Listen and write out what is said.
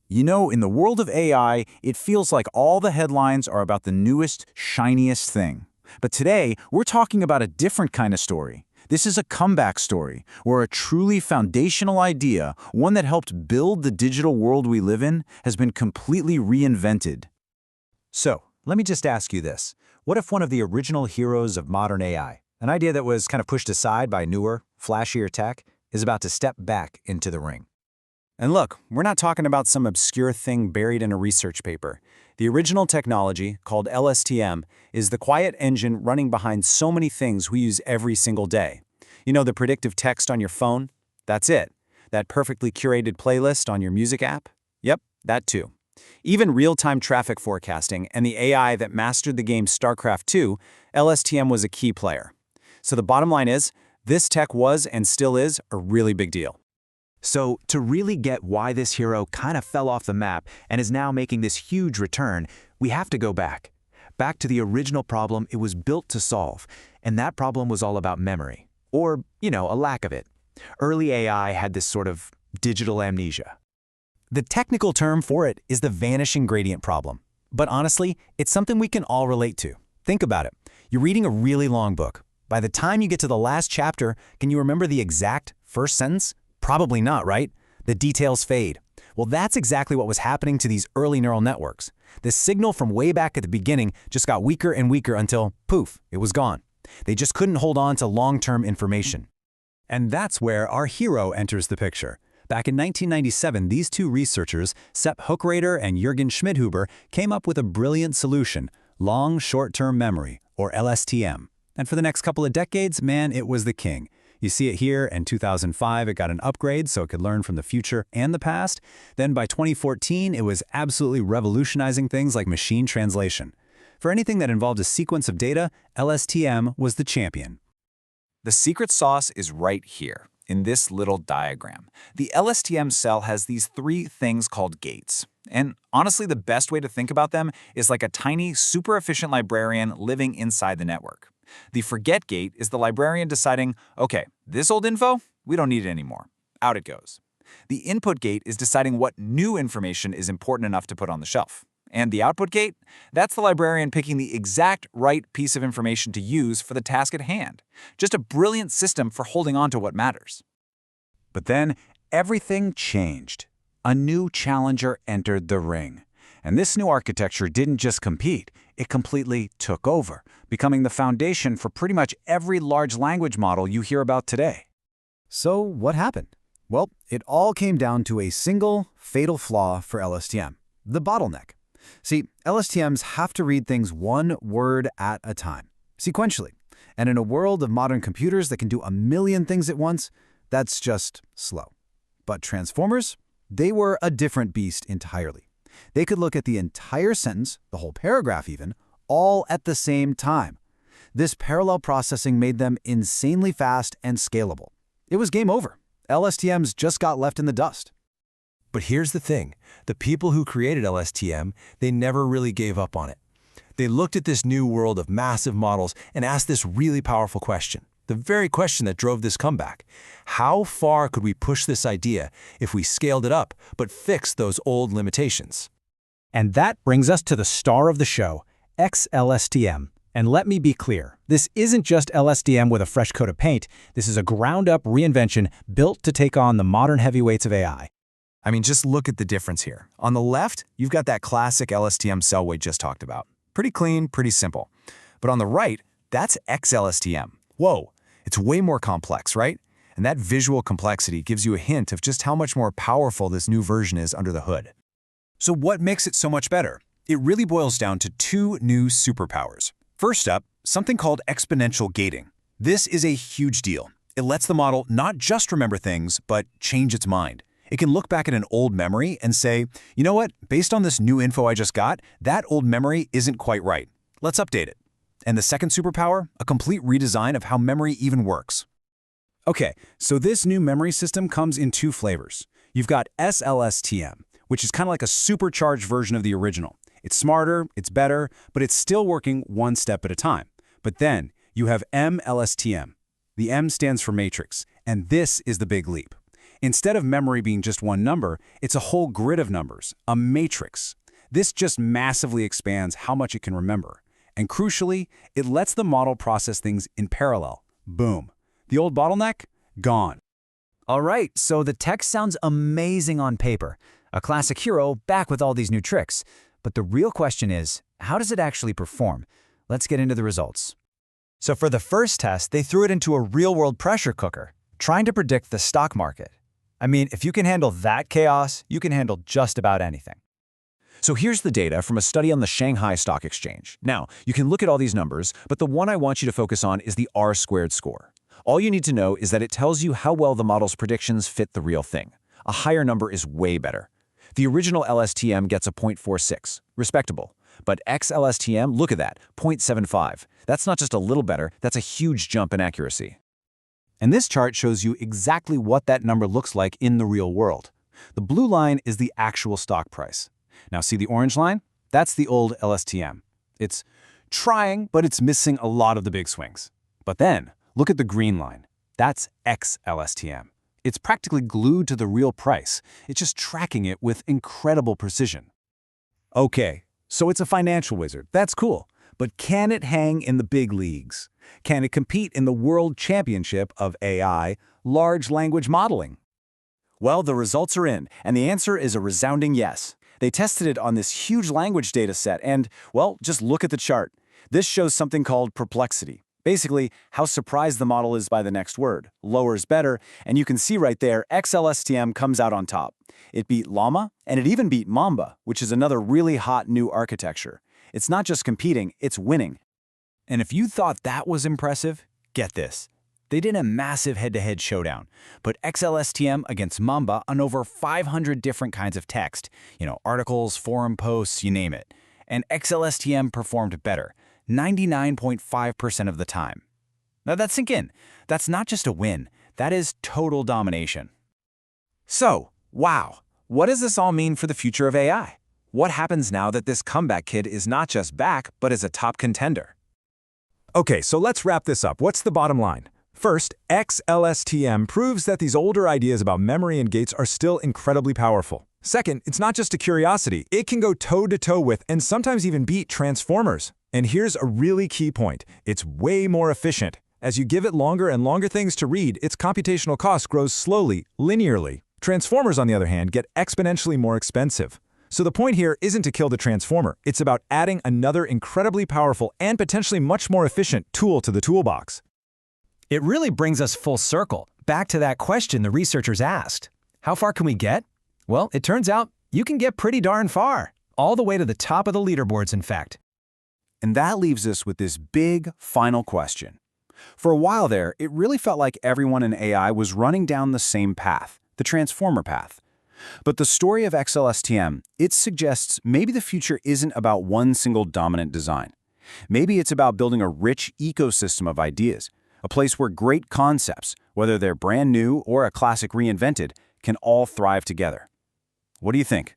You know, in the world of AI, it feels like all the headlines are about the newest, shiniest thing. But today, we're talking about a different kind of story. This is a comeback story, where a truly foundational idea, one that helped build the digital world we live in, has been completely reinvented. So, let me just ask you this. What if one of the original heroes of modern AI, an idea that was kind of pushed aside by newer, flashier tech, is about to step back into the ring? And look, we're not talking about some obscure thing buried in a research paper. The original technology, called LSTM, is the quiet engine running behind so many things we use every single day. You know, the predictive text on your phone? That's it. That perfectly curated playlist on your music app? Yep, that too. Even real-time traffic forecasting and the AI that mastered the game StarCraft II, LSTM was a key player. So the bottom line is, this tech was and still is a really big deal. So, to really get why this hero kind of fell off the map and is now making this huge return, we have to go back. Back to the original problem it was built to solve, and that problem was all about memory. Or, a lack of it. Early AI had this sort of digital amnesia. The technical term for it is the vanishing gradient problem. But honestly, it's something we can all relate to. Think about it. You're reading a really long book. By the time you get to the last chapter, can you remember the exact first sentence? Probably not, right? The details fade. Well, that's exactly what was happening to these early neural networks. The signal from way back at the beginning just got weaker and weaker until, poof, it was gone. They just couldn't hold on to long-term information. And that's where our hero enters the picture. Back in 1997, these two researchers, Sepp Hochreiter and Jürgen Schmidhuber, came up with a brilliant solution, long short-term memory, or LSTM. And for the next couple of decades, man, it was the king. You see it here. In 2005, it got an upgrade so it could learn from the future and the past. Then by 2014, it was absolutely revolutionizing things like machine translation. For anything that involved a sequence of data, LSTM was the champion. The secret sauce is right here, in this little diagram. The LSTM cell has these three things called gates. And honestly, the best way to think about them is like a tiny, super efficient librarian living inside the network. The forget gate is the librarian deciding, okay, this old info, we don't need it anymore. Out it goes. The input gate is deciding what new information is important enough to put on the shelf. And the output gate, that's the librarian picking the exact right piece of information to use for the task at hand. Just a brilliant system for holding on to what matters. But then, everything changed. A new challenger entered the ring. And this new architecture didn't just compete, it completely took over, becoming the foundation for pretty much every large language model you hear about today. So what happened? Well, it all came down to a single, fatal flaw for LSTM, the bottleneck. See, LSTMs have to read things one word at a time, sequentially. And in a world of modern computers that can do a million things at once, that's just slow. But transformers? They were a different beast entirely. They could look at the entire sentence, the whole paragraph even, all at the same time. This parallel processing made them insanely fast and scalable. It was game over. LSTMs just got left in the dust. But here's the thing. The people who created LSTM, they never really gave up on it. They looked at this new world of massive models and asked this really powerful question. The very question that drove this comeback. How far could we push this idea if we scaled it up, but fixed those old limitations? And that brings us to the star of the show, xLSTM. And let me be clear, this isn't just LSTM with a fresh coat of paint. This is a ground-up reinvention built to take on the modern heavyweights of AI. I mean, just look at the difference here. On the left, you've got that classic LSTM cell we just talked about. Pretty clean, pretty simple. But on the right, that's xLSTM. Whoa, it's way more complex, right? And that visual complexity gives you a hint of just how much more powerful this new version is under the hood. So what makes it so much better? It really boils down to two new superpowers. First up, something called exponential gating. This is a huge deal. It lets the model not just remember things, but change its mind. It can look back at an old memory and say, you know what, based on this new info I just got, that old memory isn't quite right. Let's update it. And the second superpower, a complete redesign of how memory even works. Okay, so this new memory system comes in two flavors. You've got xLSTM, which is kind of like a supercharged version of the original. It's smarter, it's better, but it's still working one step at a time. But then you have mLSTM. The M stands for matrix, and this is the big leap. Instead of memory being just one number, it's a whole grid of numbers, a matrix. This just massively expands how much it can remember. And crucially, it lets the model process things in parallel. Boom. The old bottleneck? Gone. All right, so the tech sounds amazing on paper. A classic hero back with all these new tricks. But the real question is, how does it actually perform? Let's get into the results. So for the first test, they threw it into a real-world pressure cooker, trying to predict the stock market. I mean, if you can handle that chaos, you can handle just about anything. So here's the data from a study on the Shanghai Stock Exchange. Now, you can look at all these numbers, but the one I want you to focus on is the R-squared score. All you need to know is that it tells you how well the model's predictions fit the real thing. A higher number is way better. The original LSTM gets a 0.46, respectable. But xLSTM, look at that, 0.75. That's not just a little better, that's a huge jump in accuracy. And this chart shows you exactly what that number looks like in the real world. The blue line is the actual stock price. Now see the orange line? That's the old LSTM. It's trying, but it's missing a lot of the big swings. But then, look at the green line. That's xLSTM. It's practically glued to the real price. It's just tracking it with incredible precision. Okay, so it's a financial wizard. That's cool. But can it hang in the big leagues? Can it compete in the World Championship of AI, large language modeling? Well, the results are in, and the answer is a resounding yes. They tested it on this huge language data set, and, well, just look at the chart. This shows something called perplexity. Basically, how surprised the model is by the next word. Lower is better, and you can see right there, xLSTM comes out on top. It beat Llama, and it even beat Mamba, which is another really hot new architecture. It's not just competing, it's winning. And if you thought that was impressive, get this. They did a massive head-to-head showdown, put xLSTM against Mamba on over 500 different kinds of text, articles, forum posts, you name it. And xLSTM performed better, 99.5% of the time. Now that sink in. That's not just a win, that is total domination. So, wow, what does this all mean for the future of AI? What happens now that this comeback kid is not just back, but is a top contender? Okay, so let's wrap this up. What's the bottom line? First, xLSTM proves that these older ideas about memory and gates are still incredibly powerful. Second, it's not just a curiosity. It can go toe-to-toe with and sometimes even beat transformers. And here's a really key point. It's way more efficient. As you give it longer and longer things to read, its computational cost grows slowly, linearly. Transformers, on the other hand, get exponentially more expensive. So the point here isn't to kill the transformer. It's about adding another incredibly powerful and potentially much more efficient tool to the toolbox. It really brings us full circle, back to that question the researchers asked. How far can we get? Well, it turns out you can get pretty darn far. All the way to the top of the leaderboards, in fact. And that leaves us with this big, final question. For a while there, it really felt like everyone in AI was running down the same path, the transformer path. But the story of xLSTM, it suggests maybe the future isn't about one single dominant design. Maybe it's about building a rich ecosystem of ideas, a place where great concepts, whether they're brand new or a classic reinvented, can all thrive together. What do you think?